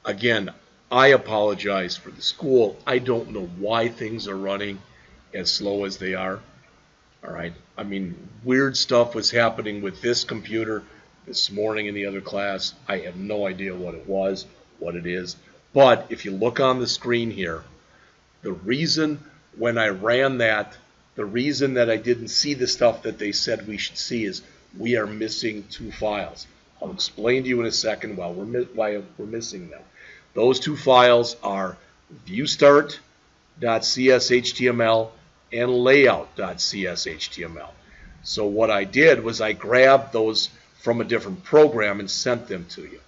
Again, I apologize for the school. I don't know why things are running as slow as they are. All right. I mean, weird stuff was happening with this computer this morning in the other class. I have no idea what it was, what it is. But if you look on the screen here, the reason when I ran that, the reason that I didn't see the stuff that they said we should see is we are missing two files. I'll explain to you in a second why we're missing them. Those two files are viewstart.cshtml and layout.cshtml. So what I did was I grabbed those from a different program and sent them to you.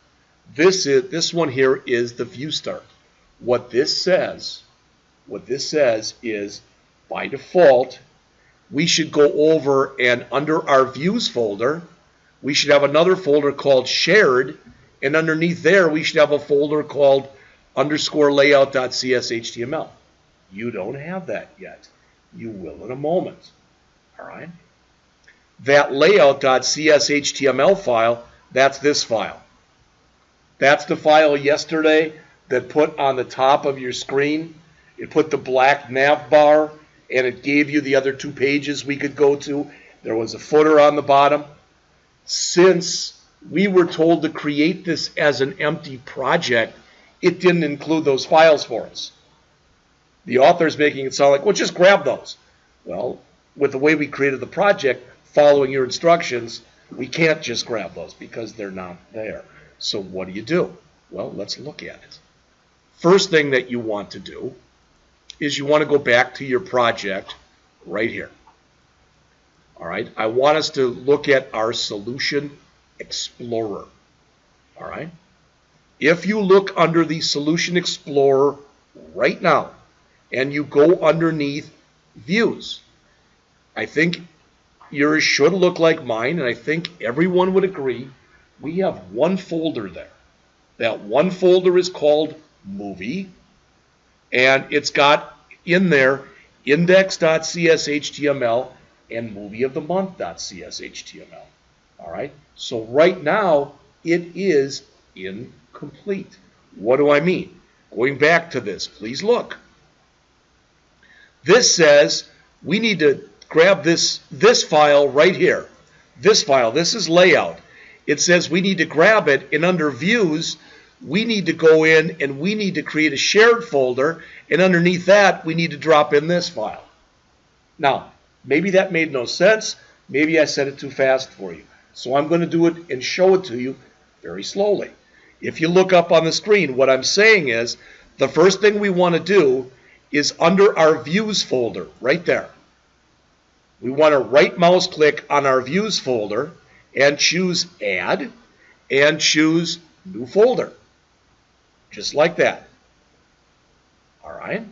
This one here is the viewstart. What this says is, by default, we should go over and under our views folder, we should have another folder called shared, and underneath there we should have a folder called _layout.cshtml. You don't have that yet. You will in a moment. All right. That layout.cshtml file, that's this file. That's the file yesterday that put on the top of your screen. It put the black nav bar, and it gave you the other two pages we could go to. There was a footer on the bottom. Since we were told to create this as an empty project, it didn't include those files for us. The author's making it sound like, well, just grab those. Well, with the way we created the project, following your instructions, we can't just grab those because they're not there. So what do? Well, let's look at it. First thing that you want to do is you want to go back to your project right here. All right, I want us to look at our Solution Explorer. All right, if you look under the Solution Explorer right now and you go underneath Views, I think yours should look like mine, and I think everyone would agree we have one folder there. That one folder is called Movie, and it's got in there index.cshtml and movieofthemonth.cshtml. All right, so right now it is incomplete. What do I mean? Going back to this, please look. This says we need to grab this file right here. This file, this is layout. It says we need to grab it, and under Views, we need to go in and we need to create a shared folder, and underneath that, we need to drop in this file. Now, maybe that made no sense. Maybe I said it too fast for you. So I'm going to do it and show it to you very slowly. If you look up on the screen, what I'm saying is the first thing we want to do is under our Views folder, right there. We want to right mouse click on our Views folder and choose Add and choose New Folder. Just like that. All right.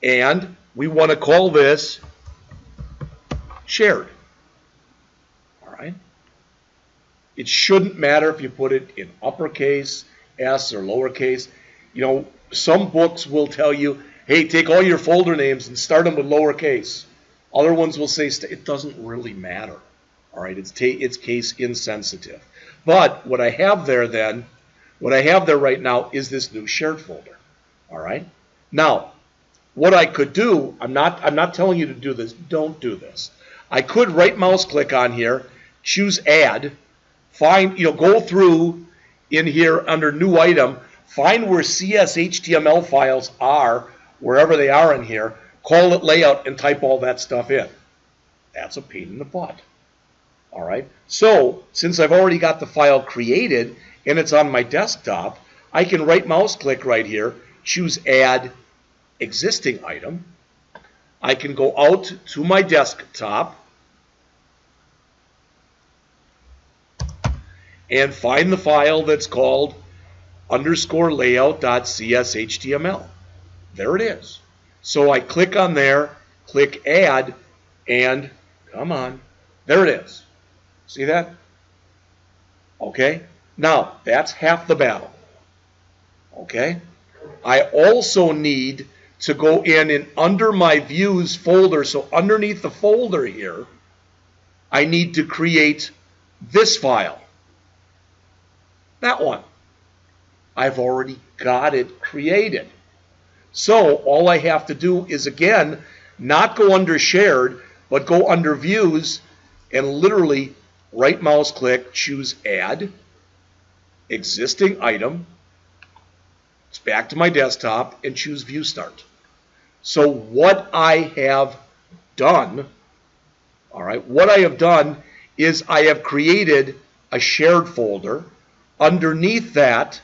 And we want to call this Shared. All right. It shouldn't matter if you put it in uppercase, S, or lowercase. You know, some books will tell you, hey, take all your folder names and start them with lowercase. Other ones will say it doesn't really matter. All right, it's case insensitive. But what I have there then, what I have there right now is this new shared folder. All right. Now, what I could do, I'm not telling you to do this. Don't do this. I could right mouse click on here, choose Add, find, go through in here under New Item, find where CSHTML files are, wherever they are in here, call it Layout, and type all that stuff in. That's a pain in the butt. All right. So since I've already got the file created and it's on my desktop, I can right mouse click right here, choose Add Existing Item. I can go out to my desktop and find the file that's called _layout.cshtml. There it is. So I click on there, click Add, and come on, there it is. See that? Okay. Now, that's half the battle. Okay. I also need to go in and under my Views folder, so underneath the folder here, I need to create this file. That one. I've already got it created. So all I have to do is, again, not go under shared, but go under views and literally right mouse click, choose add, existing item. It's back to my desktop and choose view start. So what I have done, all right, what I have done is I have created a shared folder. Underneath that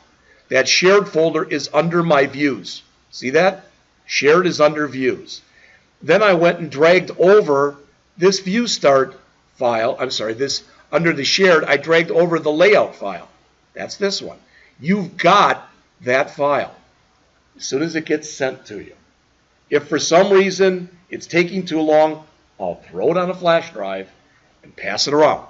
shared folder is under my views. See that? Shared is under views. Then I went and dragged over this view start file. I'm sorry, this under the shared, I dragged over the layout file. That's this one. You've got that file as soon as it gets sent to you. If for some reason it's taking too long, I'll throw it on a flash drive and pass it around.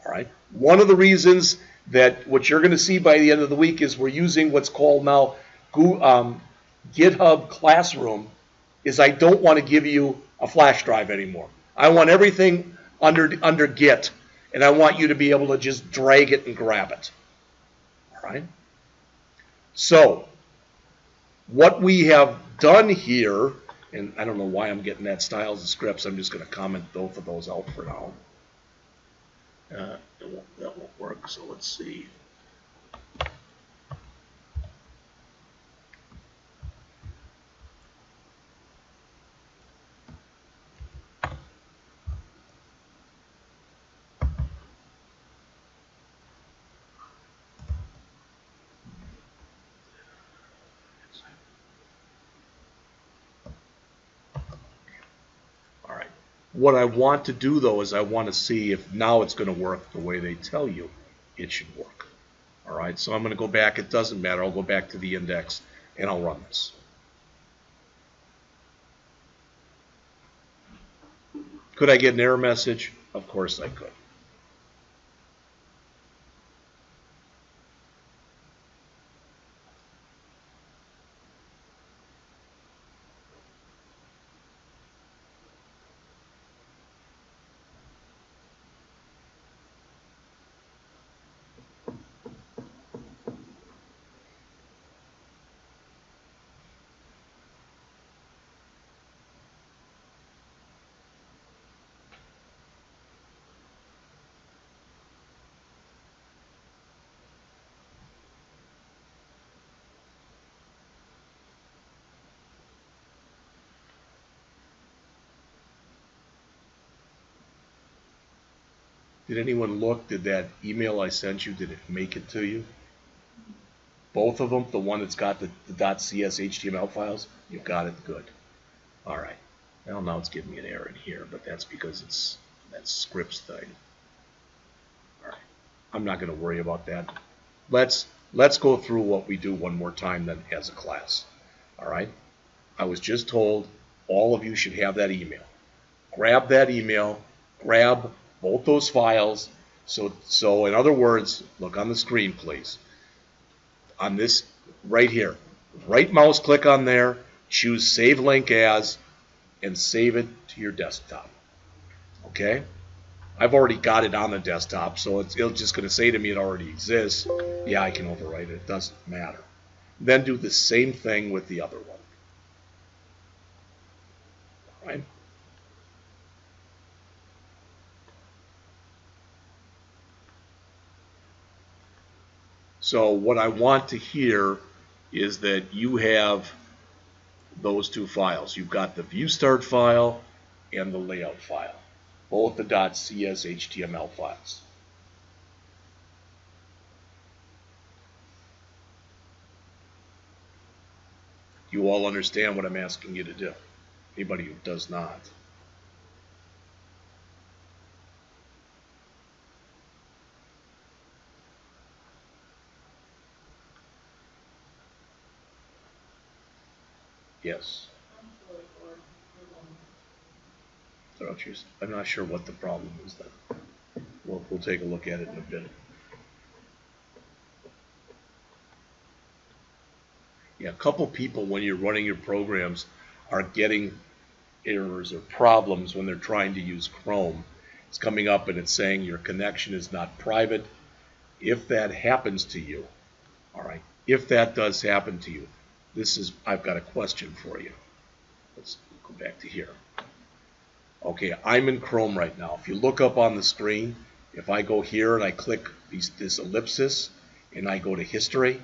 All right. One of the reasons that what you're going to see by the end of the week is we're using what's called now GitHub Classroom, is I don't want to give you a flash drive anymore. I want everything under Git, and I want you to be able to just drag it and grab it. All right. So what we have done here, and I don't know why I'm getting that styles and scripts. I'm just going to comment both of those out for now. That won't work, so let's see. What I want to do, though, is I want to see if now it's going to work the way they tell you it should work. All right, so I'm going to go back. It doesn't matter. I'll go back to the index, and I'll run this. Could I get an error message? Of course I could. Did anyone look? Did that email I sent you, did it make it to you? Both of them? The one that's got the .cs HTML files? You got it? Good. All right. Well, now it's giving me an error in here, but that's because it's that scripts thing. All right. I'm not going to worry about that. Let's go through what we do one more time then as a class. All right. I was just told all of you should have that email. Grab that email. Grab both those files. So in other words, look on the screen, please. On this right here, right mouse click on there, choose Save Link As, and save it to your desktop. Okay? I've already got it on the desktop, so it's just going to say to me it already exists. Yeah, I can overwrite it. It doesn't matter. Then do the same thing with the other one. All right? So what I want to hear is that you have those two files. You've got the view start file and the layout file, both the .cs HTML files. You all understand what I'm asking you to do. Anybody who does not. Yes. I'm not sure what the problem is then. We'll take a look at it in a bit. Yeah, a couple people when you're running your programs are getting errors or problems when they're trying to use Chrome. It's coming up and it's saying your connection is not private. If that happens to you, All right, if that does happen to you, I've got a question for you. Let's go back to here. Okay, I'm in Chrome right now. If you look up on the screen, if I go here and I click this ellipsis and I go to history,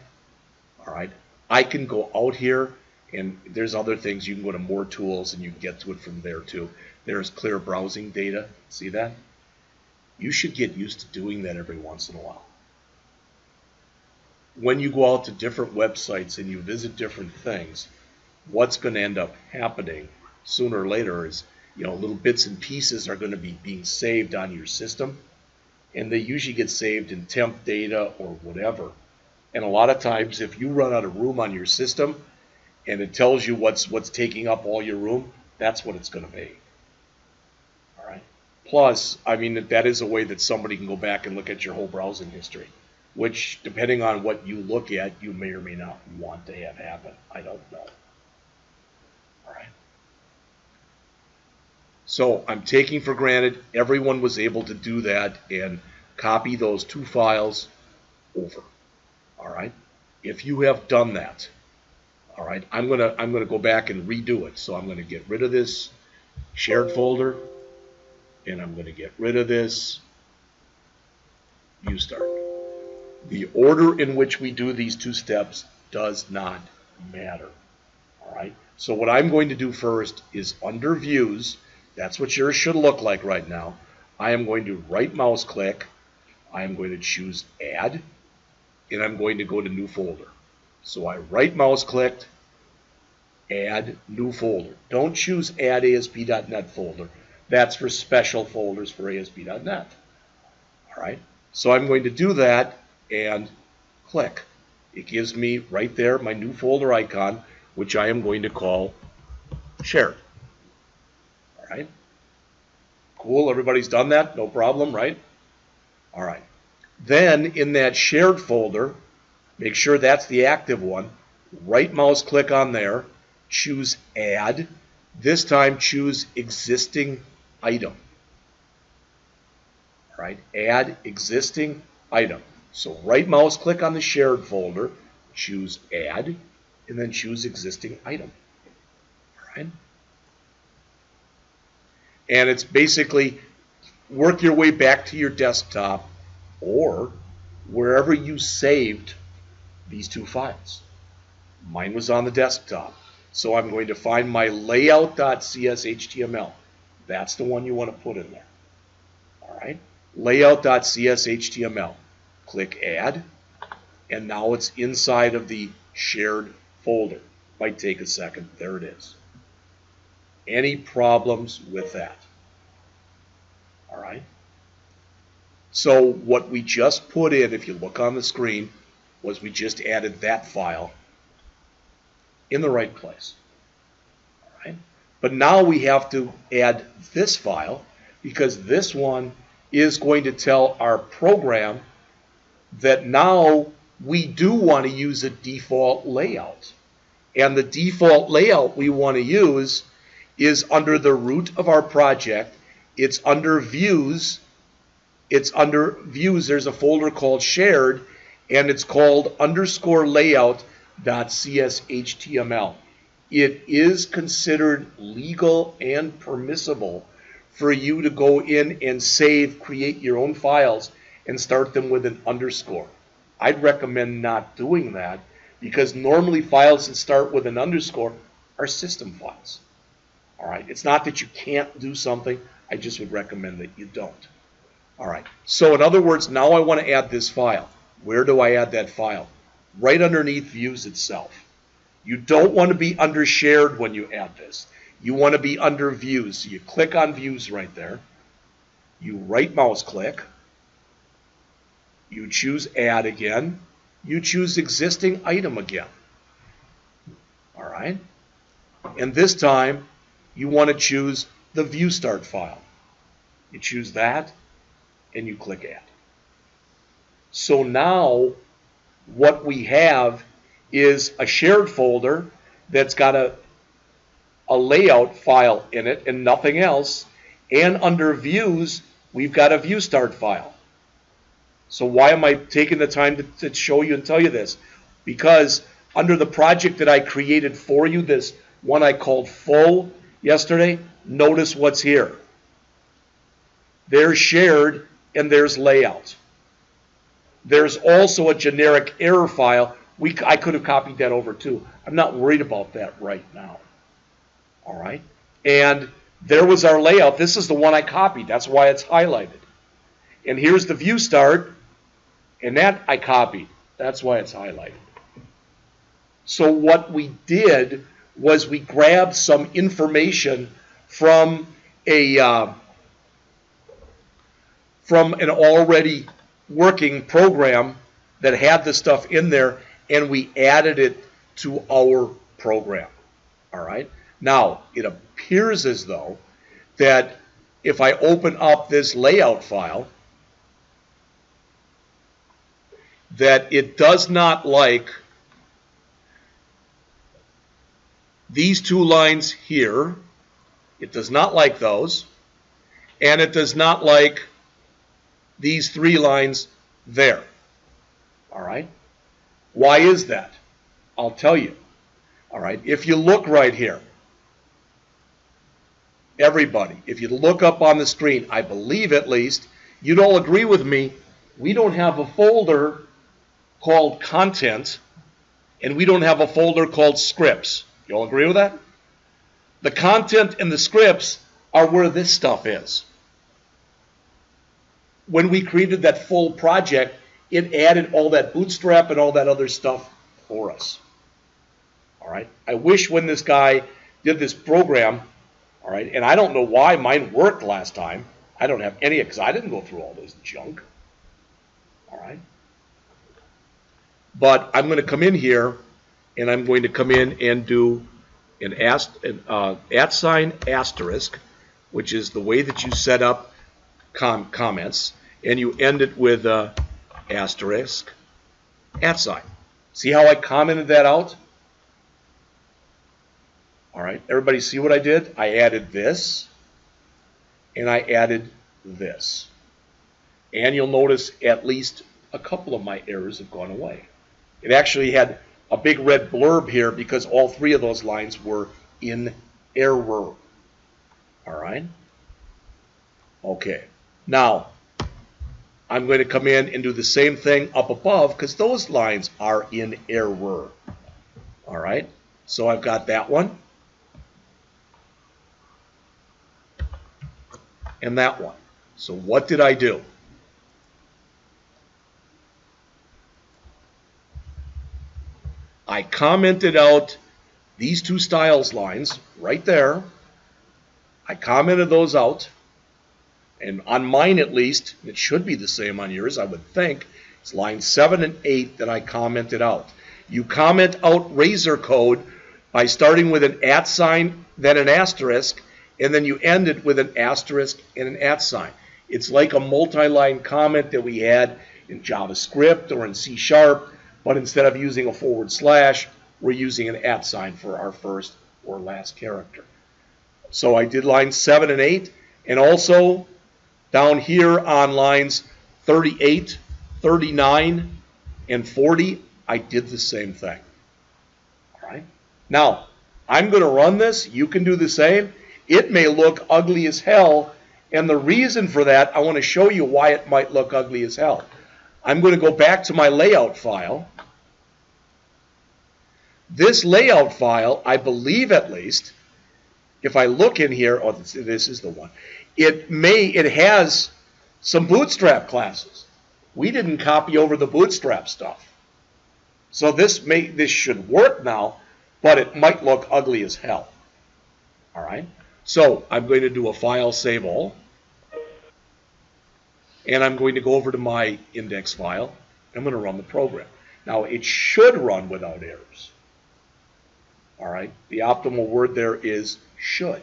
all right, I can go out here, and there's other things. You can go to more tools and you can get to it from there too. There's clear browsing data. See that? You should get used to doing that every once in a while. When you go out to different websites and you visit different things, what's going to end up happening sooner or later is, little bits and pieces are going to be being saved on your system, and they usually get saved in temp data or whatever. And a lot of times, if you run out of room on your system and it tells you what's taking up all your room, that's what it's going to be. All right. Plus, I mean, that is a way that somebody can go back and look at your whole browsing history, which, depending on what you look at, you may or may not want to have happen. I don't know. All right. So I'm taking for granted everyone was able to do that and copy those two files over. All right. If you have done that, all right, I'm gonna go back and redo it. So I'm going to get rid of this shared folder, and I'm going to get rid of this UStart. The order in which we do these two steps does not matter. All right. So what I'm going to do first is under Views. That's what yours should look like right now. I am going to right mouse click. I am going to choose Add, and I'm going to go to New Folder. So I right mouse clicked, Add New Folder. Don't choose Add ASP.NET folder. That's for special folders for ASP.NET. All right. So I'm going to do that and click. It gives me right there my new folder icon, which I am going to call Shared. All right. Cool. Everybody's done that. No problem, right? All right. Then in that shared folder, make sure that's the active one. Right mouse click on there. Choose Add. This time choose Existing Item. All right. Add Existing Item. So right mouse click on the shared folder. Choose Add. And then choose Existing Item. All right. And it's basically work your way back to your desktop or wherever you saved these two files. Mine was on the desktop. So I'm going to find my layout.cshtml. That's the one you want to put in there. All right. Layout.cshtml. Click Add. And now it's inside of the shared folder. Might take a second. There it is. Any problems with that? All right. So what we just put in, if you look on the screen, was we just added that file in the right place. All right. But now we have to add this file because this one is going to tell our program that now we do want to use a default layout. And the default layout we want to use is under the root of our project. It's under Views. It's under Views. There's a folder called Shared, and it's called _layout.cshtml. It is considered legal and permissible for you to go in and create your own files and start them with an underscore. I'd recommend not doing that because normally files that start with an underscore are system files. All right. It's not that you can't do something. I just would recommend that you don't. All right. So in other words, now I want to add this file. Where do I add that file? Right underneath Views itself. You don't want to be under Shared when you add this. You want to be under Views. So you click on Views right there. You right mouse click. You choose Add again. You choose Existing Item again. All right. And this time, you want to choose the ViewStart file. You choose that, and you click Add. So now, what we have is a shared folder that's got a layout file in it and nothing else. And under Views, we've got a ViewStart file. So why am I taking the time to show you and tell you this? because under the project that I created for you, this one I called full yesterday, notice what's here. There's shared and there's layout. There's also a generic error file. I could have copied that over too. I'm not worried about that right now. All right. And there was our layout. This is the one I copied. That's why it's highlighted. And here's the view start. And that I copied. That's why it's highlighted. So what we did was we grabbed some information from an already working program that had the stuff in there, and we added it to our program. All right. Now, it appears as though that if I open up this layout file, that it does not like these two lines here. It does not like those. And it does not like these three lines there. All right. Why is that? I'll tell you. All right. If you look right here, everybody, if you look up on the screen, I believe at least, you'd all agree with me, we don't have a folder called content, and we don't have a folder called scripts. You all agree with that? The content and the scripts are where this stuff is. When we created that full project, it added all that Bootstrap and all that other stuff for us. All right. I wish when this guy did this program, all right, and I don't know why mine worked last time. I don't have any, because I didn't go through all this junk. All right. But I'm going to come in here, and I'm going to come in and do an @ sign asterisk, which is the way that you set up comments, and you end it with asterisk @ sign. See how I commented that out? All right, everybody see what I did? I added this, and I added this. And you'll notice at least a couple of my errors have gone away. It actually had a big red blurb here because all three of those lines were in error. All right? Okay. Now, I'm going to come in and do the same thing up above because those lines are in error. All right? So I've got that one. And that one. So what did I do? I commented out these two styles lines right there. I commented those out. And on mine at least, it should be the same on yours, I would think. It's lines 7 and 8 that I commented out. You comment out razor code by starting with an @ sign, then an asterisk, and then you end it with an asterisk and an @ sign. It's like a multi-line comment that we had in JavaScript or in C#, but instead of using a /, we're using an @ sign for our first or last character. So I did lines 7 and 8, and also down here on lines 38, 39, and 40, I did the same thing. All right. Now, I'm going to run this. You can do the same. It may look ugly as hell, and the reason for that, I want to show you why it might look ugly as hell. I'm going to go back to my layout file. This layout file, I believe at least, if I look in here, oh, this is the one. It has some Bootstrap classes. We didn't copy over the Bootstrap stuff. So this should work now, but it might look ugly as hell. All right. So I'm going to do a file save all. And I'm going to go over to my index file. I'm going to run the program. Now it should run without errors. All right. The optimal word there is should.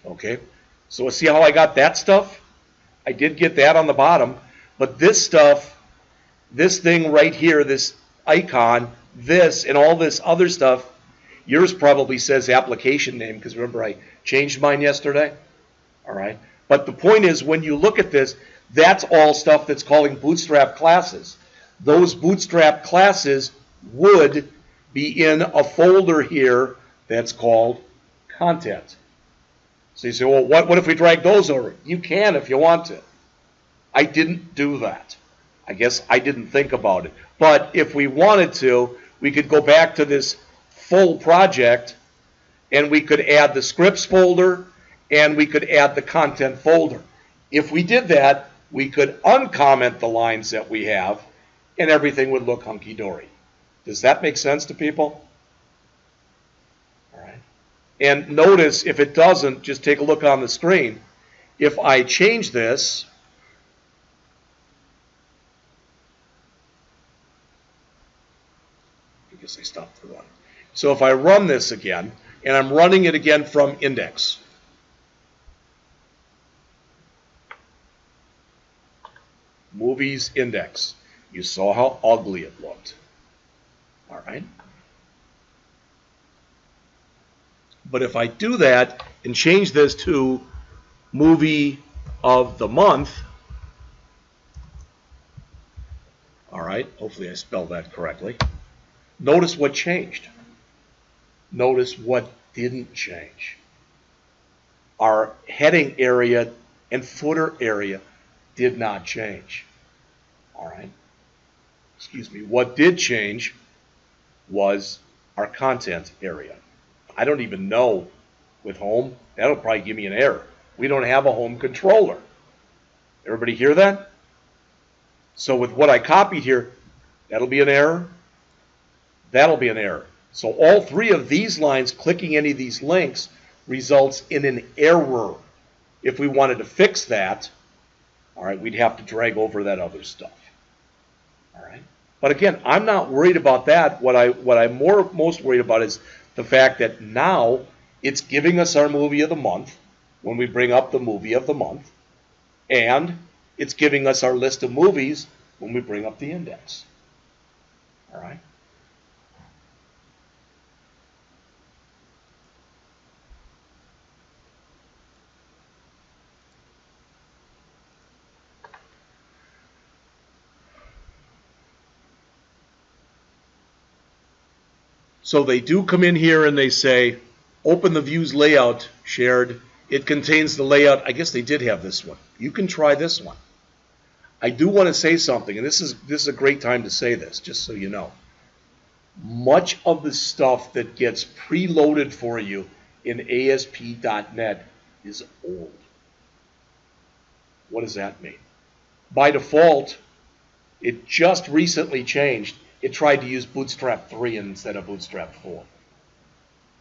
Okay, so see how I got that stuff? I did get that on the bottom, but this stuff, this thing right here, this icon, this and all this other stuff, yours probably says application name, because remember I changed mine yesterday. All right, but the point is, when you look at this, that's all stuff that's calling Bootstrap classes. Those Bootstrap classes would be in a folder here that's called content. So you say, well, what if we drag those over? You can if you want to. I didn't do that. I guess I didn't think about it. But if we wanted to, we could go back to this full project and we could add the scripts folder and we could add the content folder. If we did that, we could uncomment the lines that we have and everything would look hunky-dory. Does that make sense to people? All right. And notice, if it doesn't, just take a look on the screen. If I change this, I guess I stopped the run. So if I run this again, and I'm running it again from index, movies index, you saw how ugly it looked. All right. But if I do that and change this to movie of the month, all right, hopefully I spelled that correctly. Notice what changed. Notice what didn't change. Our heading area and footer area did not change. All right. Excuse me. What did change was our content area. I don't even know with home. That'll probably give me an error. We don't have a home controller. Everybody hear that? So with what I copied here, that'll be an error. That'll be an error. So all three of these lines, clicking any of these links, results in an error. If we wanted to fix that, all right, we'd have to drag over that other stuff. All right. But again, I'm not worried about that. What I'm most worried about is the fact that now it's giving us our movie of the month when we bring up the movie of the month, and it's giving us our list of movies when we bring up the index. All right. So they do come in here and they say, open the views layout shared. It contains the layout. I guess they did have this one. You can try this one. I do want to say something, and this is a great time to say this, just so you know. Much of the stuff that gets preloaded for you in ASP.NET is old. What does that mean? By default, it just recently changed. It tried to use Bootstrap 3 instead of Bootstrap 4.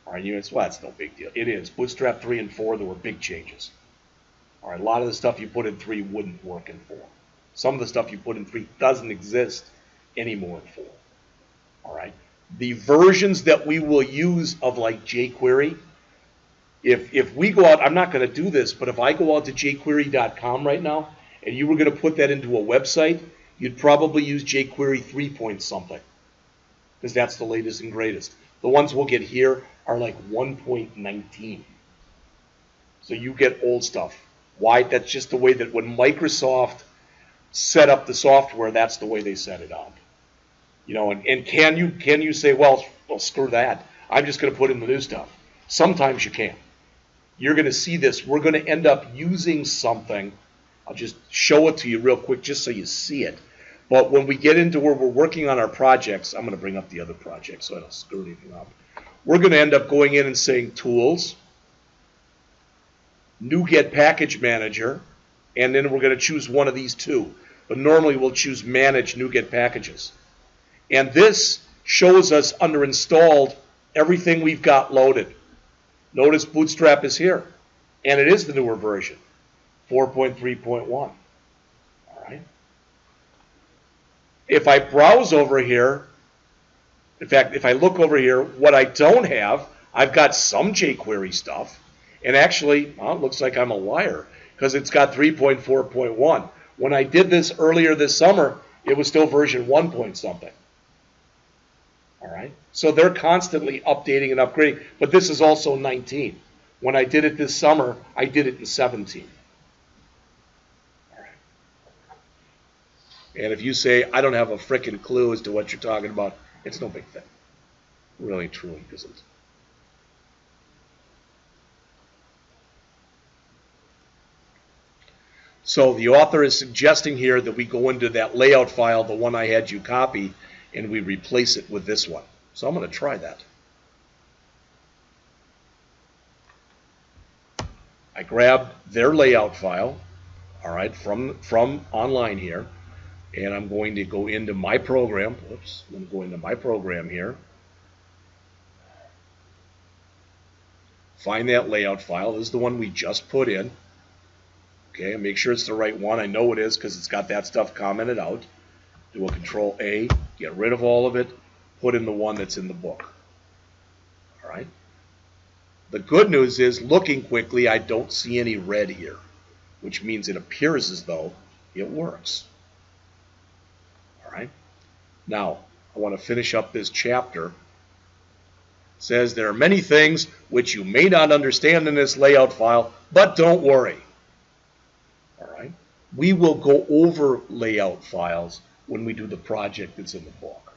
All right, well, that's no big deal. It is. Bootstrap 3 and 4, there were big changes. All right, a lot of the stuff you put in 3 wouldn't work in 4. Some of the stuff you put in 3 doesn't exist anymore in 4. All right. The versions that we will use of like jQuery, if we go out, I'm not going to do this, but if I go out to jQuery.com right now and you were going to put that into a website, you'd probably use jQuery 3 point something, because that's the latest and greatest. The ones we'll get here are like 1.19. So you get old stuff. Why? That's just the way that when Microsoft set up the software, that's the way they set it up. You know, and can you say, well, screw that. I'm just going to put in the new stuff. Sometimes you can. You're going to see this. We're going to end up using something. I'll just show it to you real quick just so you see it. But when we get into where we're working on our projects, I'm going to bring up the other project so I don't screw anything up. We're going to end up going in and saying Tools, NuGet Package Manager, and then we're going to choose one of these two. But normally we'll choose Manage NuGet Packages. And this shows us under Installed everything we've got loaded. Notice Bootstrap is here, and it is the newer version, 4.3.1. All right. If I browse over here, in fact, if I look over here, what I don't have, I've got some jQuery stuff, And actually, well, it looks like I'm a liar because it's got 3.4.1. When I did this earlier this summer, it was still version 1 point something. All right. So they're constantly updating and upgrading. But this is also 19. When I did it this summer, I did it in 17. All right. And if you say, I don't have a frickin' clue as to what you're talking about, it's no big thing. Really, truly isn't. So the author is suggesting here that we go into that layout file, the one I had you copy, and we replace it with this one. So I'm going to try that. I grabbed their layout file, all right, from online here, and I'm going to go into my program. Whoops, I'm going to go into my program here. Find that layout file. This is the one we just put in. Okay, and make sure it's the right one. I know it is because it's got that stuff commented out. Do a Control A, get rid of all of it, put in the one that's in the book. All right. The good news is, looking quickly, I don't see any red here, which means it appears as though it works. All right. Now, I want to finish up this chapter. It says there are many things which you may not understand in this layout file, but don't worry. We will go over layout files when we do the project that's in the book.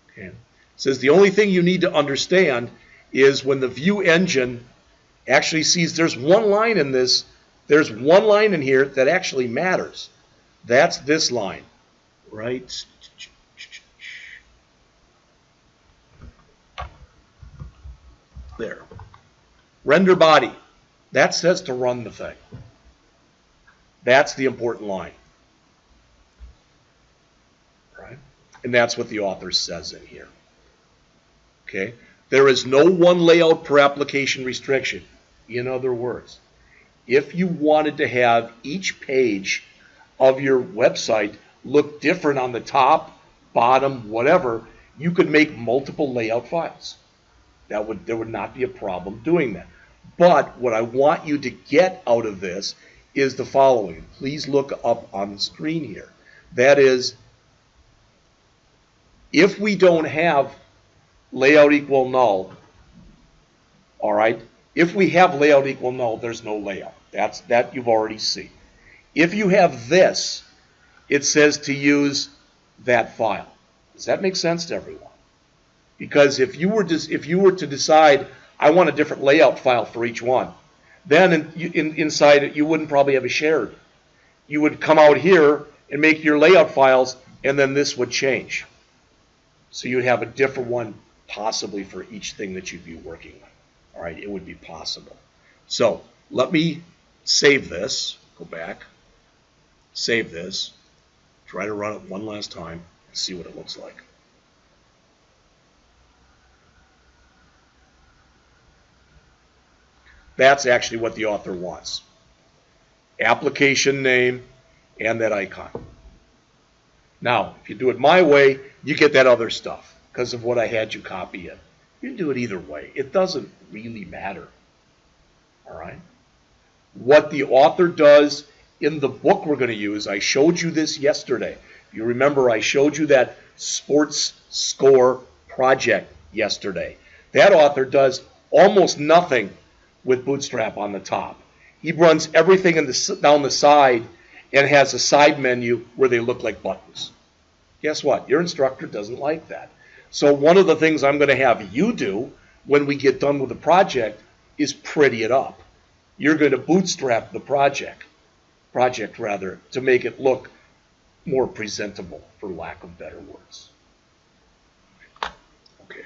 Okay. It says the only thing you need to understand is when the view engine actually sees there's one line in this, there's one line in here that actually matters. That's this line, right? There. Render body. That says to run the thing. That's the important line. Right? And that's what the author says in here. Okay? There is no one layout per application restriction. In other words, if you wanted to have each page of your website look different on the top, bottom, whatever, you could make multiple layout files. There would not be a problem doing that. But what I want you to get out of this is the following. Please look up on the screen here. That is, if we don't have layout equal null, all right, if we have layout equal null, there's no layout. That you've already seen. If you have this, it says to use that file. Does that make sense to everyone? Because if you were to decide, I want a different layout file for each one, then inside it, you wouldn't probably have a shared. You would come out here and make your layout files, and then this would change. So you'd have a different one possibly for each thing that you'd be working on. All right, it would be possible. So let me save this. Go back. Save this. Try to run it one last time and see what it looks like. That's actually what the author wants. Application name and that icon. Now, if you do it my way, you get that other stuff because of what I had you copy in. You can do it either way. It doesn't really matter. All right? What the author does in the book we're going to use, I showed you this yesterday. If you remember, I showed you that sports score project yesterday. That author does almost nothing with Bootstrap on the top. He runs everything down the side and has a side menu where they look like buttons. Guess what? Your instructor doesn't like that. So one of the things I'm going to have you do when we get done with the project is pretty it up. You're going to bootstrap the project to make it look more presentable, for lack of better words. Okay.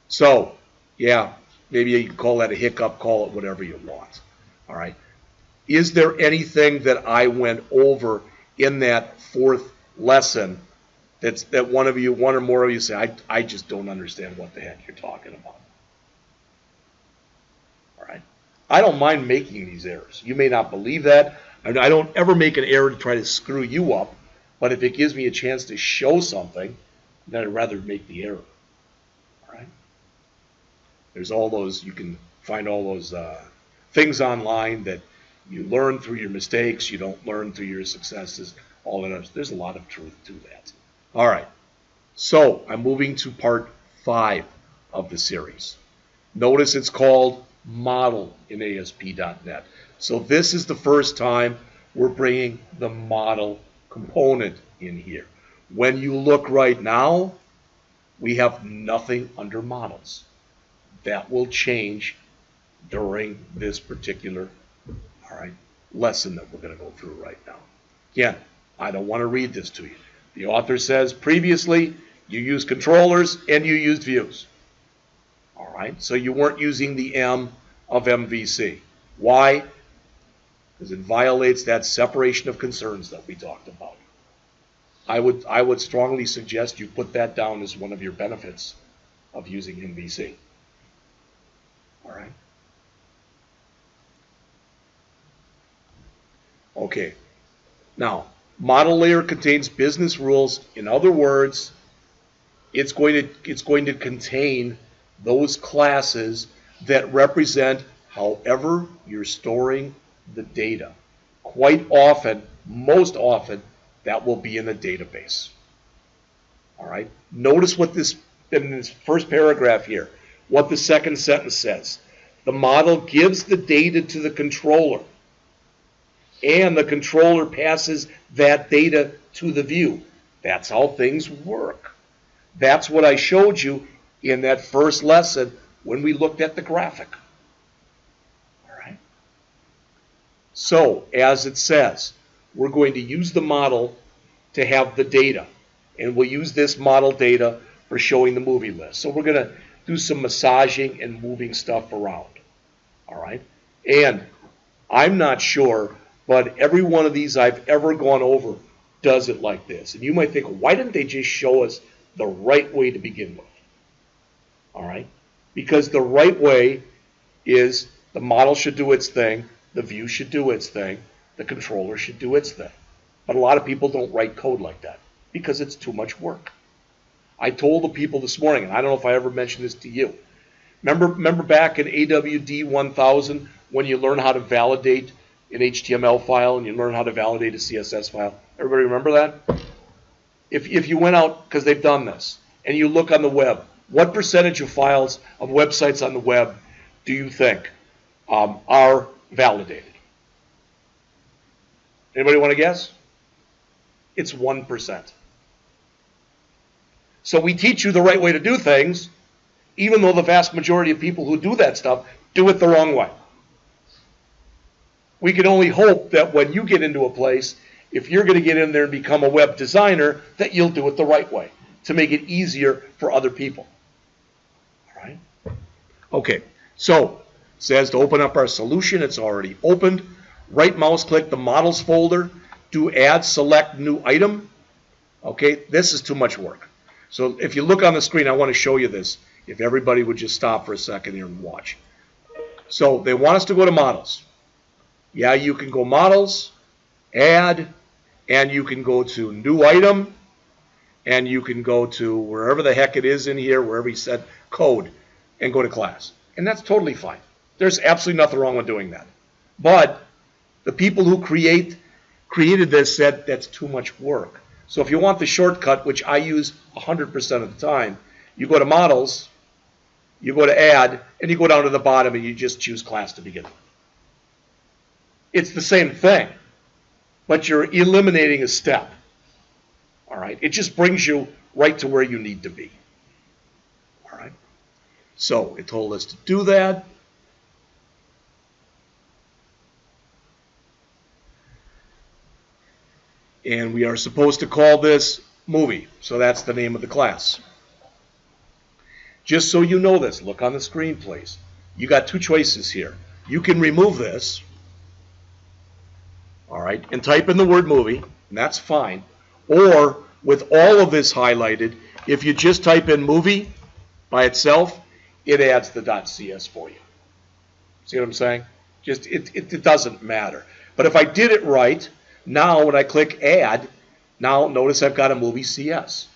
So, yeah, maybe you can call that a hiccup, call it whatever you want. All right. Is there anything that I went over in that fourth lesson that one or more of you say, I just don't understand what the heck you're talking about? All right. I don't mind making these errors. You may not believe that. I don't ever make an error to try to screw you up, but if it gives me a chance to show something, then I'd rather make the error. All right. There's all those, you can find all those things online that you learn through your mistakes, you don't learn through your successes, all that. There's a lot of truth to that. All right, so I'm moving to part 5 of the series. Notice it's called Model in ASP.NET. So this is the first time we're bringing the model component in here. When you look right now, we have nothing under models. That will change during this particular lesson that we're going to go through right now. Again, I don't want to read this to you. The author says previously you used controllers and you used views. All right, so you weren't using the M of MVC. Why? Because it violates that separation of concerns that we talked about. I would strongly suggest you put that down as one of your benefits of using MVC. All right. Okay. Now, model layer contains business rules. In other words, it's going to contain those classes that represent however you're storing the data. Quite often, most often, that will be in a database. All right. Notice what this in this first paragraph here, what the second sentence says. The model gives the data to the controller, and the controller passes that data to the view. That's how things work. That's what I showed you in that first lesson when we looked at the graphic. All right. So, as it says, we're going to use the model to have the data, and we'll use this model data for showing the movie list. So we're going to do some massaging and moving stuff around. All right. And I'm not sure, but every one of these I've ever gone over does it like this. And you might think, why didn't they just show us the right way to begin with? All right. Because the right way is the model should do its thing, the view should do its thing, the controller should do its thing. But a lot of people don't write code like that because it's too much work. I told the people this morning, and I don't know if I ever mentioned this to you. Remember back in AWD1111 when you learn how to validate an HTML file and you learn how to validate a CSS file? Everybody remember that? If you went out, because they've done this, and you look on the web, what percentage of files, of websites on the web do you think are validated? Anybody want to guess? It's 1%. So we teach you the right way to do things, even though the vast majority of people who do that stuff do it the wrong way. We can only hope that when you get into a place, if you're going to get in there and become a web designer, that you'll do it the right way to make it easier for other people. All right? Okay, so it says to open up our solution. It's already opened. Right mouse click the models folder. Do add select new item. Okay, this is too much work. So if you look on the screen, I want to show you this. If everybody would just stop for a second here and watch. So they want us to go to models. Yeah, you can go models, add, and you can go to new item, and you can go to wherever the heck it is in here, wherever you said code, and go to class. And that's totally fine. There's absolutely nothing wrong with doing that. But the people who created this said that's too much work. So if you want the shortcut, which I use 100% of the time, you go to models, you go to add, and you go down to the bottom and you just choose class to begin with. It's the same thing, but you're eliminating a step. All right? It just brings you right to where you need to be. All right? So it told us to do that. And we are supposed to call this movie. So that's the name of the class. Just so you know this, look on the screen, please. You got two choices here. You can remove this, all right, and type in the word movie, and that's fine. Or with all of this highlighted, if you just type in movie by itself, it adds the .cs for you. See what I'm saying? Just it doesn't matter. But if I did it right, now when I click add, now notice I've got a movie CS.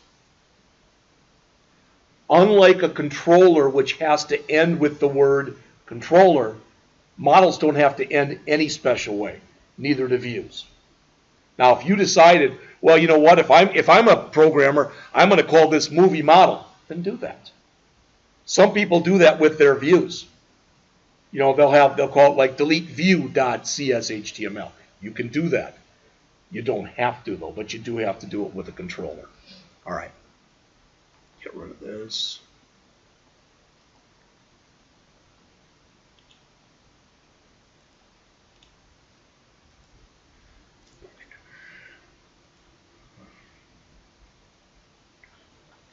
Unlike a controller which has to end with the word controller, models don't have to end any special way, neither do views. Now, if you decided, well, you know what, if I'm a programmer, I'm going to call this movie model, then do that. Some people do that with their views. You know, they'll call it like delete view.cshtml. You can do that. You don't have to though, but you do have to do it with a controller. All right. Get rid of this.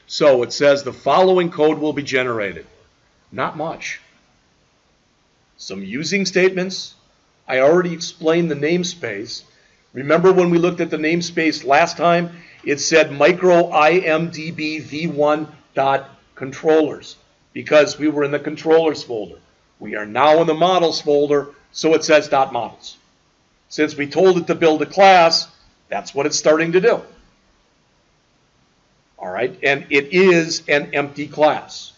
So it says the following code will be generated. Not much. Some using statements. I already explained the namespace. Remember when we looked at the namespace last time? It said micro imdb v1.controllers because we were in the controllers folder. We are now in the models folder, so it says .models. Since we told it to build a class, that's what it's starting to do. All right, and it is an empty class.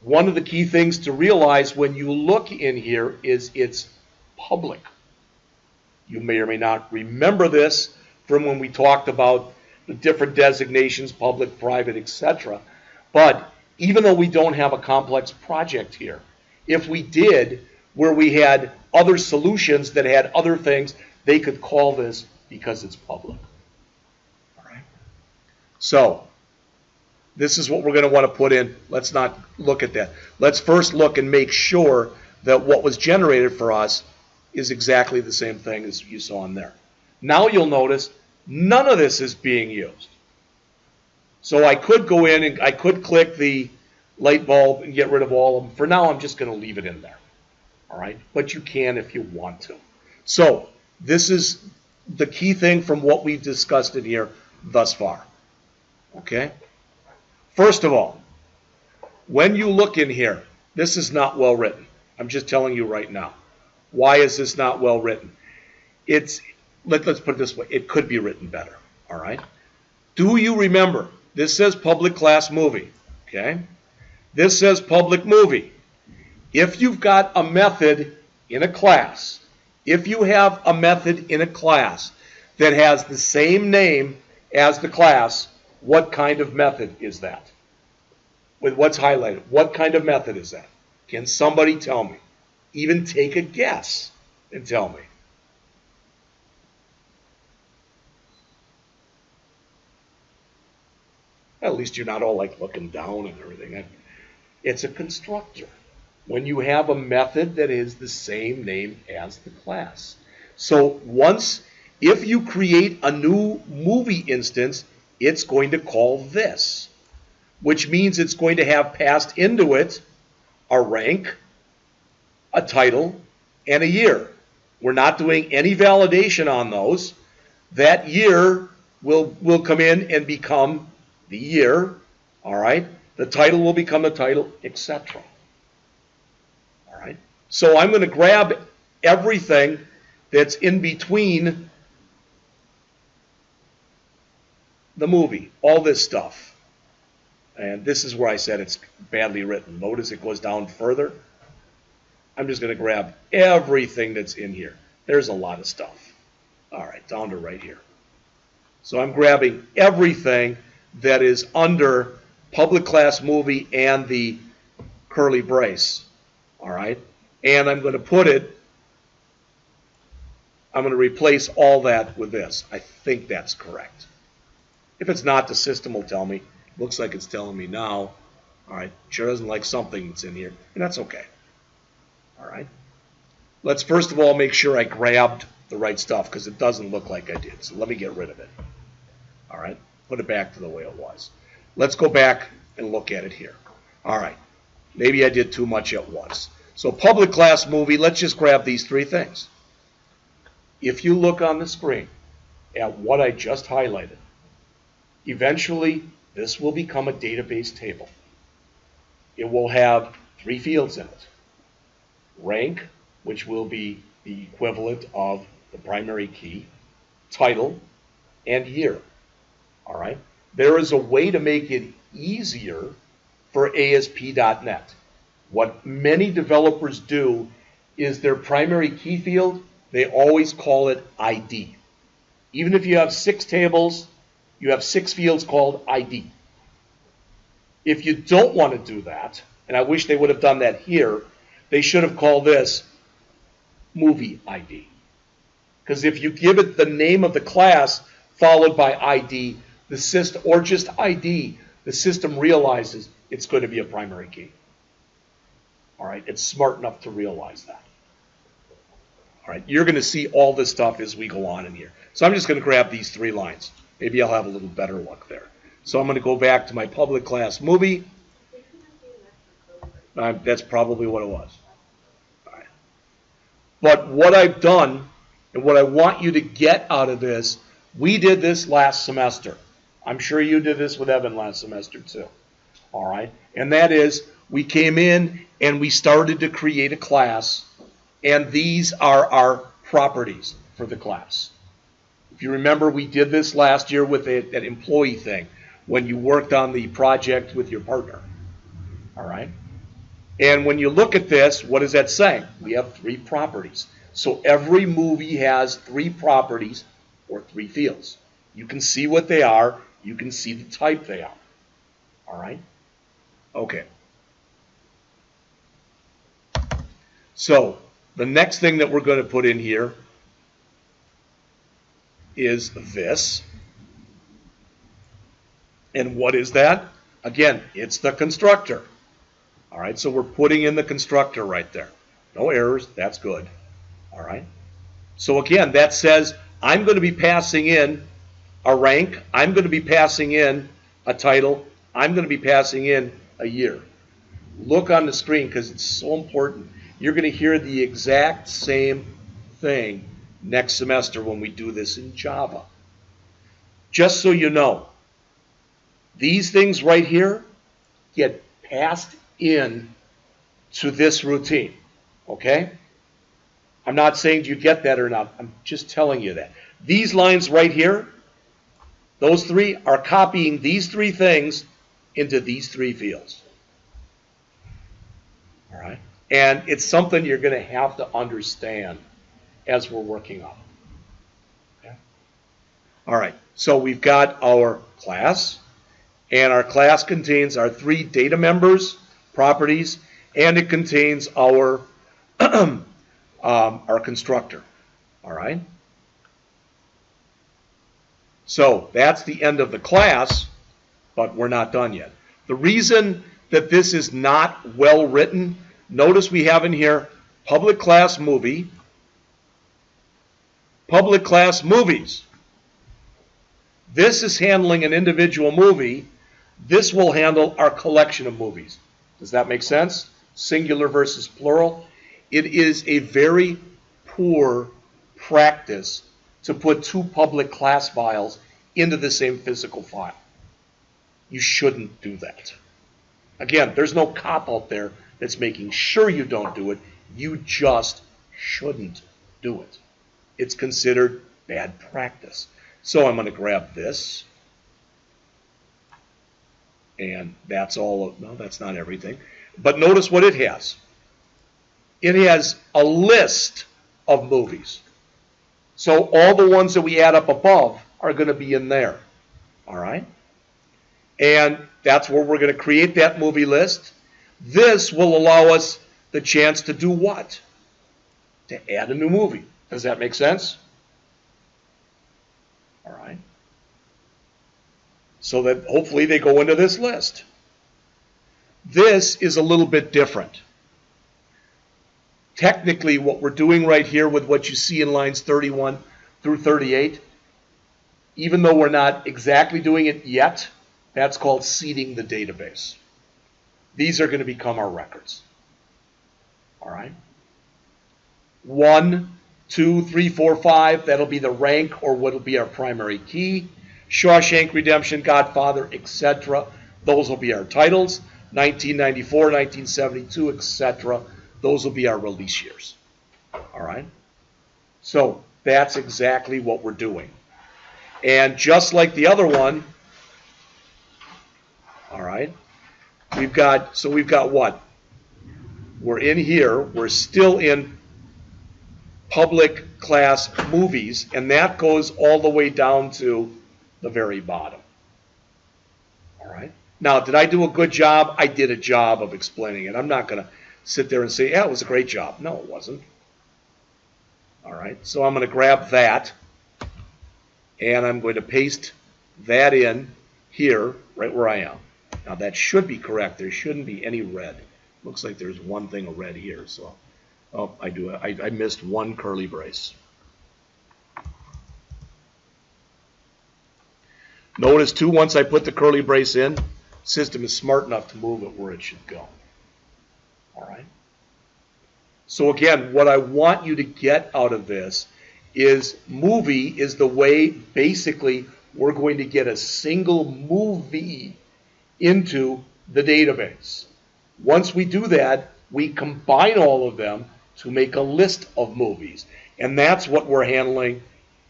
One of the key things to realize when you look in here is it's public. You may or may not remember this from when we talked about the different designations, public, private, etc. But even though we don't have a complex project here, if we did, where we had other solutions that had other things, they could call this because it's public. All right. So this is what we're going to want to put in. Let's not look at that. Let's first look and make sure that what was generated for us is exactly the same thing as you saw in there. Now you'll notice none of this is being used. So I could go in and I could click the light bulb and get rid of all of them. For now, I'm just going to leave it in there. All right? But you can if you want to. So this is the key thing from what we've discussed in here thus far. Okay? First of all, when you look in here, this is not well written. I'm just telling you right now. Why is this not well written? Let's put it this way. It could be written better. All right? Do you remember? This says public class movie. Okay? This says public movie. If you've got a method in a class, if you have a method in a class that has the same name as the class, what kind of method is that? With what's highlighted, what kind of method is that? Can somebody tell me? Even take a guess and tell me. At least you're not all like looking down and everything. It's a constructor. When you have a method that is the same name as the class. So if you create a new movie instance, it's going to call this, which means it's going to have passed into it a rank, a title, and a year. We're not doing any validation on those. That year will come in and become the year, all right? The title will become the title, etc. All right? So I'm going to grab everything that's in between the movie, all this stuff. And this is where I said it's badly written. Notice it goes down further. I'm just going to grab everything that's in here. There's a lot of stuff. All right, down to right here. So I'm grabbing everything that is under public class movie and the curly brace. All right, and I'm going to put it, I'm going to replace all that with this. I think that's correct. If it's not, the system will tell me. Looks like it's telling me now. All right, sure doesn't like something that's in here, and that's okay. All right. Let's first of all make sure I grabbed the right stuff because it doesn't look like I did. So let me get rid of it. All right. Put it back to the way it was. Let's go back and look at it here. All right. Maybe I did too much at once. So public class movie, let's just grab these three things. If you look on the screen at what I just highlighted, eventually this will become a database table. It will have three fields in it. Rank, which will be the equivalent of the primary key, title, and year. All right. There is a way to make it easier for ASP.NET. What many developers do is their primary key field, they always call it ID. Even if you have 6 tables, you have 6 fields called ID. If you don't want to do that, and I wish they would have done that here, they should have called this movie ID. Because if you give it the name of the class followed by ID, the system, or just ID, the system realizes it's going to be a primary key. All right, it's smart enough to realize that. All right, you're going to see all this stuff as we go on in here. So I'm just going to grab these 3 lines. Maybe I'll have a little better luck there. So I'm going to go back to my public class movie. That's probably what it was. All right. But what I've done, and what I want you to get out of this, we did this last semester. I'm sure you did this with Evan last semester too. All right, and that is we came in and we started to create a class, and these are our properties for the class. If you remember, we did this last year with that employee thing when you worked on the project with your partner. All right, and when you look at this, what is that saying? We have 3 properties. So every movie has 3 properties or 3 fields. You can see what they are. You can see the type they are. All right? Okay. So the next thing that we're going to put in here is this. And what is that? Again, it's the constructor. All right, so we're putting in the constructor right there. No errors. That's good. All right. So again, that says I'm going to be passing in a rank. I'm going to be passing in a title. I'm going to be passing in a year. Look on the screen because it's so important. You're going to hear the exact same thing next semester when we do this in Java. Just so you know, these things right here get passed in to this routine. Okay? I'm not saying do you get that or not. I'm just telling you that. These lines right here, those 3 are copying these 3 things into these 3 fields. All right? And it's something you're going to have to understand as we're working on it. Okay? All right. So we've got our class, and our class contains our 3 data members, properties, and it contains our constructor. All right? So that's the end of the class, but we're not done yet. The reason that this is not well written, notice we have in here public class movie, public class movies. This is handling an individual movie. This will handle our collection of movies. Does that make sense? Singular versus plural. It is a very poor practice to put 2 public class files into the same physical file. You shouldn't do that. Again, there's no cop out there that's making sure you don't do it. You just shouldn't do it. It's considered bad practice. So I'm going to grab this. And that's all of, no, that's not everything. But notice what it has. It has a list of movies. So all the ones that we add up above are going to be in there. All right? And that's where we're going to create that movie list. This will allow us the chance to do what? To add a new movie. Does that make sense? All right. So that hopefully they go into this list. This is a little bit different. Technically, what we're doing right here with what you see in lines 31 through 38, even though we're not exactly doing it yet, that's called seeding the database. These are going to become our records. All right? 1, 2, 3, 4, 5, that'll be the rank or what'll be our primary key. Shawshank Redemption, Godfather, etc. Those will be our titles. 1994, 1972, etc. Those will be our release years. All right? So that's exactly what we're doing. And just like the other one, all right, we've got what? We're in here. We're still in public class movies, and that goes all the way down to the very bottom. All right. Now, did I do a good job? I did a job of explaining it. I'm not going to sit there and say, yeah, it was a great job. No, it wasn't. All right. So I'm going to grab that, and I'm going to paste that in here, right where I am. Now, that should be correct. There shouldn't be any red. Looks like there's one thing of red here. So, oh, I missed one curly brace. Notice, too, once I put the curly brace in, the system is smart enough to move it where it should go. All right? So, again, what I want you to get out of this is movie is the way, basically, we're going to get a single movie into the database. Once we do that, we combine all of them to make a list of movies. And that's what we're handling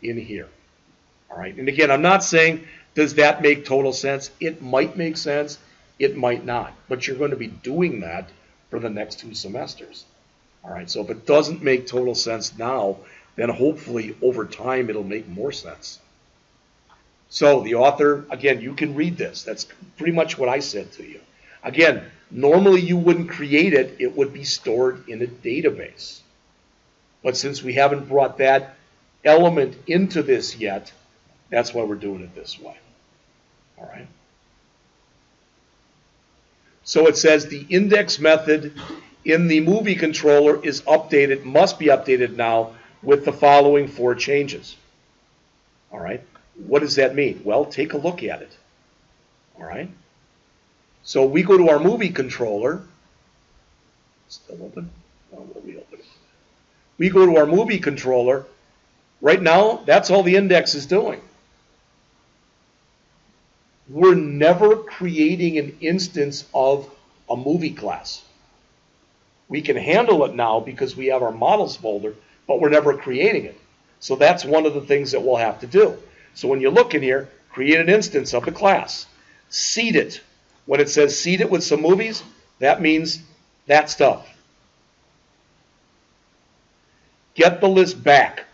in here. All right? And again, I'm not saying, does that make total sense? It might make sense. It might not. But you're going to be doing that for the next 2 semesters. All right? So if it doesn't make total sense now, then hopefully over time it'll make more sense. So the author, again, you can read this. That's pretty much what I said to you. Again, normally you wouldn't create it. It would be stored in a database. But since we haven't brought that element into this yet, that's why we're doing it this way. All right. So it says the index method in the movie controller is updated, must be updated now with the following 4 changes. All right. What does that mean? Well, take a look at it. All right. So we go to our movie controller. Still open? Oh, we'll reopen it. We go to our movie controller. Right now, that's all the index is doing. We're never creating an instance of a movie class. We can handle it now because we have our models folder, but we're never creating it. So that's one of the things that we'll have to do. So when you look in here, create an instance of the class. Seed it. When it says seed it with some movies, that means that stuff. Get the list back.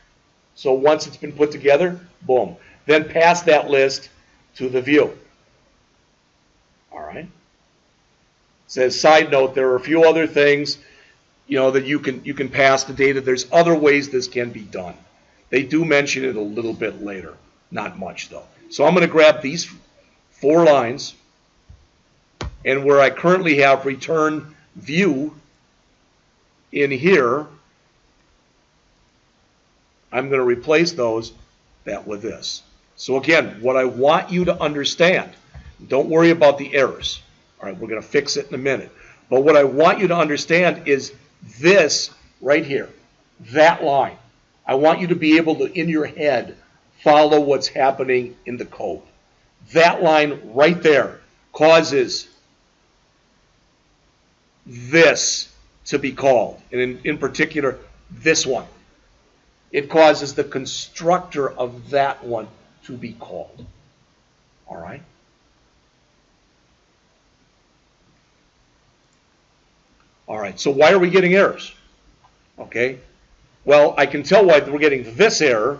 So once it's been put together, boom. Then pass that list to the view. All right. It says, side note, there are a few other things, that you can pass the data. There's other ways this can be done. They do mention it a little bit later. Not much, though. So I'm going to grab these 4 lines, and where I currently have return view in here, I'm going to replace that with this. So again, what I want you to understand, don't worry about the errors. All right, we're going to fix it in a minute. But what I want you to understand is this right here, that line. I want you to be able to, in your head, follow what's happening in the code. That line right there causes this to be called, and in particular, this one. It causes the constructor of that one to be called. All right? All right, so why are we getting errors? Okay, well, I can tell why we're getting this error,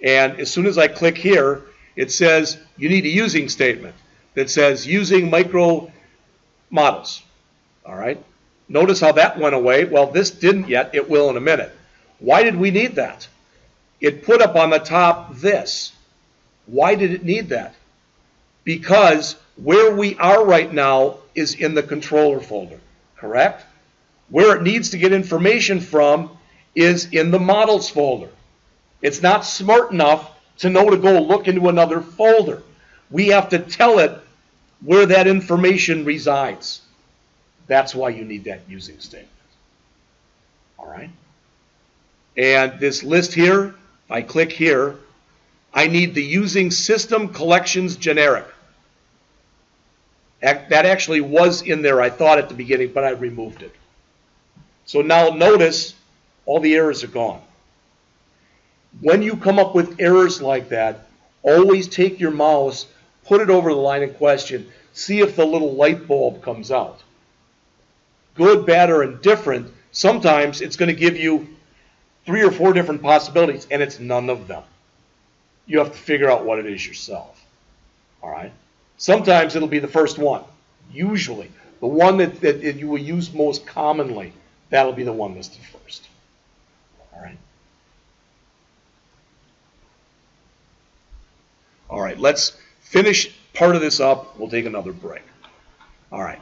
and as soon as I click here, it says you need a using statement that says using micro models. All right, notice how that went away. Well, this didn't yet. It will in a minute. Why did we need that? It put up on the top this. Why did it need that? Because where we are right now is in the controller folder, correct? Where it needs to get information from is in the models folder. It's not smart enough to know to go look into another folder. We have to tell it where that information resides. That's why you need that using statement. All right? And this list here, if I click here, I need the using system collections generic. That actually was in there, I thought, at the beginning, but I removed it. So now notice all the errors are gone. When you come up with errors like that, always take your mouse, put it over the line in question, see if the little light bulb comes out. good, bad, or indifferent, sometimes it's going to give you 3 or 4 different possibilities, and it's none of them. You have to figure out what it is yourself. All right? Sometimes it'll be the first one. Usually, the one that you will use most commonly, that'll be the one listed first. All right? All right, let's finish part of this up. We'll take another break. All right.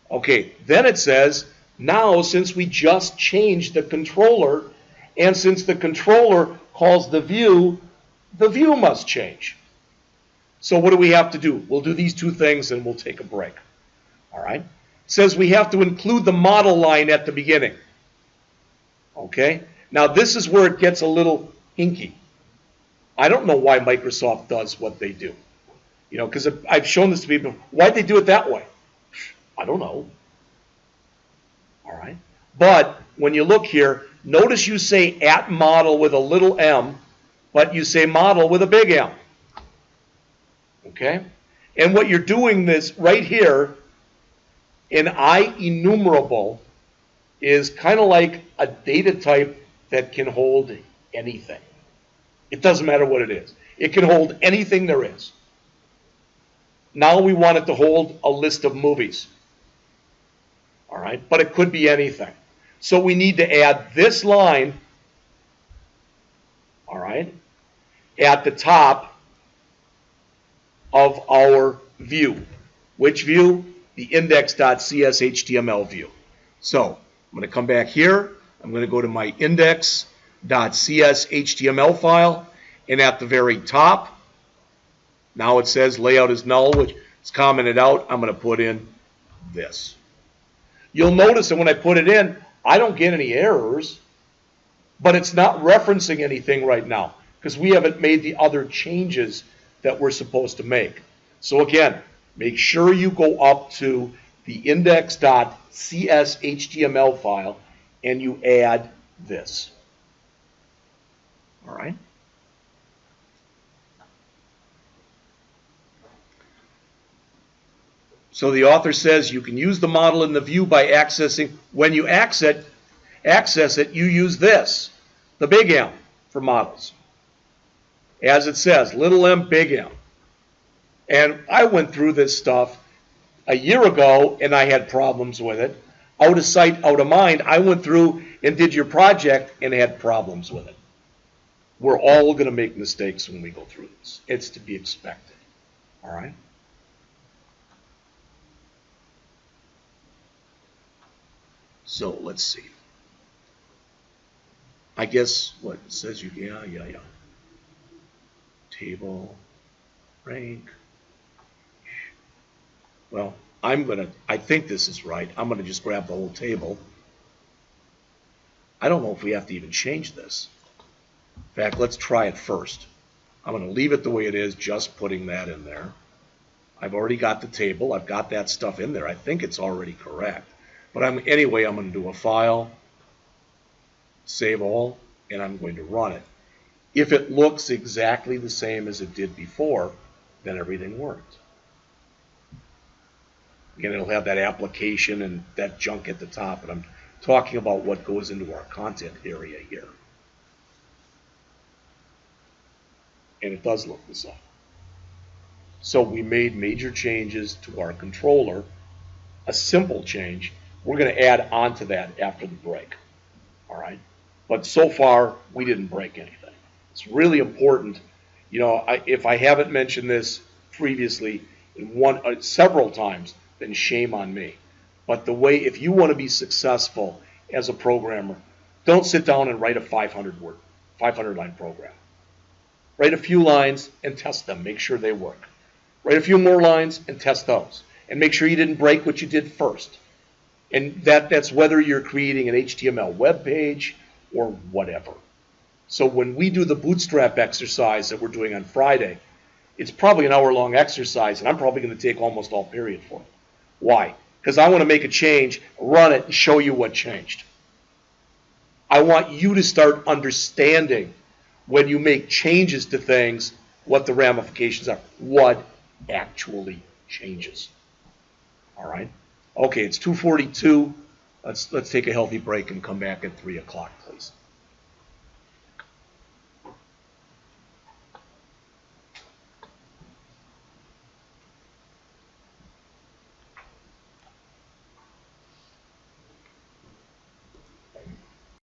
Okay, then it says, now since we just changed the controller, and since the controller calls the view must change. So what do we have to do? We'll do these 2 things and we'll take a break. All right? It says we have to include the model line at the beginning. Okay? Now this is where it gets a little hinky. I don't know why Microsoft does what they do. You know, because I've shown this to people. Why'd they do it that way? I don't know. All right? But when you look here, notice you say at model with a little m, but you say model with a big M. Okay? And what you're doing this right here in IEnumerable is kind of like a data type that can hold anything. It doesn't matter what it is. It can hold anything there is. Now we want it to hold a list of movies. All right? But it could be anything. So we need to add this line, all right, at the top of our view. Which view? The index.cshtml view. So I'm going to come back here. I'm going to go to my index.cshtml file, and at the very top, now it says layout is null, which is commented out. I'm going to put in this. You'll notice that when I put it in, I don't get any errors, but it's not referencing anything right now because we haven't made the other changes that we're supposed to make. So again, make sure you go up to the index.cshtml file and you add this. All right? So the author says you can use the model in the view by accessing, when you access it, you use this, the big M for models. As it says, little m, big M. And I went through this stuff a year ago and I had problems with it. Out of sight, out of mind, I went through and did your project and had problems with it. We're all going to make mistakes when we go through this. It's to be expected. All right? So let's see. I guess what it says you, yeah. Table, rank. Well, I think this is right. I'm going to just grab the whole table. I don't know if we have to even change this. In fact, let's try it first. I'm going to leave it the way it is, just putting that in there. I've already got the table. I've got that stuff in there. I think it's already correct. But anyway, I'm going to do a file, save all, and I'm going to run it. If it looks exactly the same as it did before, then everything worked. Again, it'll have that application and that junk at the top, and I'm talking about what goes into our content area here. And it does look the same. So we made major changes to our controller, a simple change. We're going to add on to that after the break. All right? But so far, we didn't break anything. It's really important. You know, if I haven't mentioned this previously several times, then shame on me. But the way, if you want to be successful as a programmer, don't sit down and write a 500-line program. Write a few lines and test them. Make sure they work. Write a few more lines and test those. And make sure you didn't break what you did first. And that's whether you're creating an HTML web page or whatever. So when we do the Bootstrap exercise that we're doing on Friday, it's probably an hour-long exercise, and I'm probably going to take almost all period for it. Why? Because I want to make a change, run it, and show you what changed. I want you to start understanding when you make changes to things, what the ramifications are, what actually changes. All right? Okay, it's 2:42. Let's take a healthy break and come back at 3 o'clock, please.